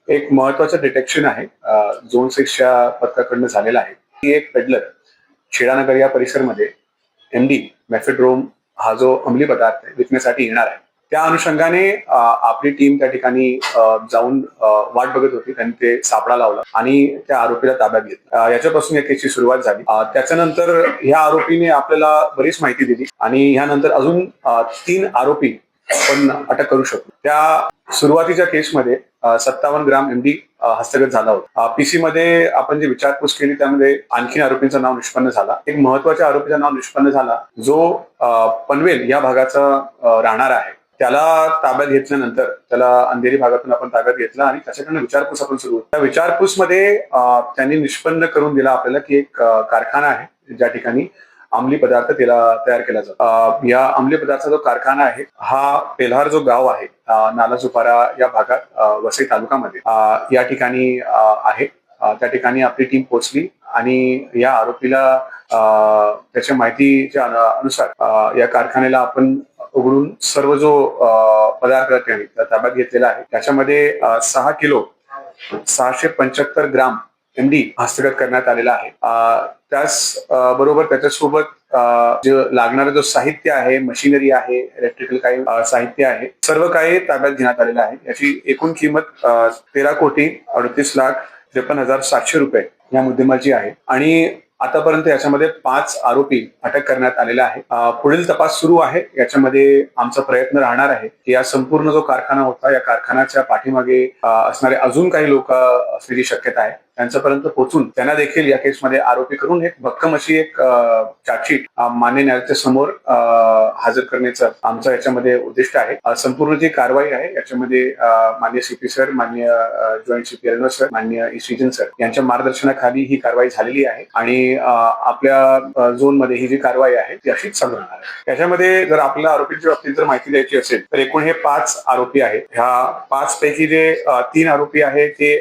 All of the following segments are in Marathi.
एक महत्वाचं डिटेक्शन आहे झोन 6च्या पथकाकडनं झालेलं आहे की एक पेडलर शेडानगर या परिसरमध्ये एमडी मेफेड्रोम हा जो अंमली पदार्थ विकण्यासाठी येणार आहे त्या अनुषंगाने आपली टीम त्या ठिकाणी जाऊन वाट बघत होती. त्यांनी ते सापळा लावला आणि त्या आरोपीला ताब्यात घेतलं. याच्यापासून या केसची सुरुवात झाली. त्याच्यानंतर ह्या आरोपीने आपल्याला बरीच माहिती दिली आणि ह्यानंतर अजून 3 आरोपी आपण अटक करू शकतो. त्या सुरुवातीच्या केसमध्ये 57 ग्राम एमडी हस्तगत झाला होता. पीसी मध्ये आपण जी विचारपूस केली त्यामध्ये आणखी आरोपींचं नाव निष्पन्न झाला. एक महत्वाच्या आरोपीचं नाव निष्पन्न झाला जो पनवेल या भागाचा राहणार आहे. त्याला ताब्यात घेतल्यानंतर त्याला अंधेरी भागातून आपण ताब्यात घेतला आणि त्याच्याकडनं विचारपूस आपण सुरू. त्या विचारपूसमध्ये त्यांनी निष्पन्न करून दिला आपल्याला की एक कारखाना आहे ज्या ठिकाणी अंमली पदार्थ तयार केला जातो. या अंमली पदार्थाचा जो कारखाना आहे हा पेल्हार जो गाव आहे नालासोपारा या भागात वसई तालुक्यामध्ये या ठिकाणी आहे. त्या ठिकाणी आपली टीम पोहोचली आणि या आरोपीला त्याच्या माहितीच्या अनुसार या कारखान्याला आपण उघडून सर्व जो पदार्थ ताब्यात घेतलेला आहे त्याच्यामध्ये 6 किलो 675 ग्राम एमडी हस्तगत करण्यात आलेला आहे. त्याच बरोबर त्याच्यासोबत जे लागणारं जो साहित्य आहे, मशिनरी आहे, इलेक्ट्रिकल काही साहित्य आहे, सर्व काही ताब्यात घेण्यात आलेलं आहे. याची एकूण किंमत 13,38,53,700 रुपये या मुद्देमाची आहे आणि आतापर्यंत याच्यामध्ये 5 आरोपी अटक करण्यात आलेले आहे. पुढील तपास सुरू आहे. याच्यामध्ये आमचा प्रयत्न राहणार आहे की या संपूर्ण जो कारखाना होता या कारखान्याच्या पाठीमागे असणारे अजून काही लोक असण्याची शक्यता आहे. त्यांच्यापर्यंत पोहोचून त्यांना देखील या केसमध्ये आरोपी करून एक भक्कम अशी एक चार्जशीट मान्य न्यायालयाच्या समोर हजर करण्याचं आमचं याच्यामध्ये उद्दिष्ट आहे. संपूर्ण जी कारवाई आहे याच्यामध्ये मान्य सीपी सर, मान्य जॉईंट सीपी अरविंद सर, मान्य ईस्ट सर यांच्या मार्गदर्शनाखाली ही कारवाई झालेली आहे आणि आपल्या झोन मध्ये ही जी कारवाई आहे ती अशीच चालू राहणार आहे. याच्यामध्ये जर आपल्याला आरोपींच्या बाबतीत जर माहिती द्यायची असेल तर एकूण हे 5 आरोपी आहेत. ह्या 5 पैकी जे 3 आरोपी आहेत ते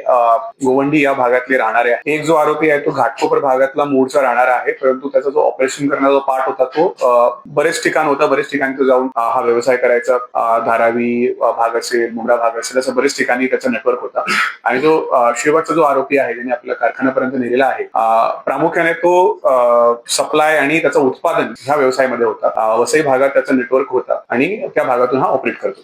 गोवंडी या भागातले राहणारे आहे. एक जो आरोपी आहे तो घाटकोपर भागातला मूळचा राहणारा आहे, परंतु त्याचा जो ऑपरेशन करण्याचा जो पार्ट होता तो बरेच ठिकाण तो जाऊन हा व्यवसाय करायचा. धारावी भाग असेल, मुंब्रा भाग असेल, असं बरेच ठिकाणी त्याचा नेटवर्क होता. आणि जो शेवटचा जो आरोपी आहे ज्याने आपल्या कारखान्यापर्यंत नेलेला आहे प्रामुख्याने तो सप्लाय आणि त्याचं उत्पादन ह्या व्यवसायामध्ये होता. वसई भागात त्याचा नेटवर्क होता आणि त्या भागातून हा ऑपरेट करतो.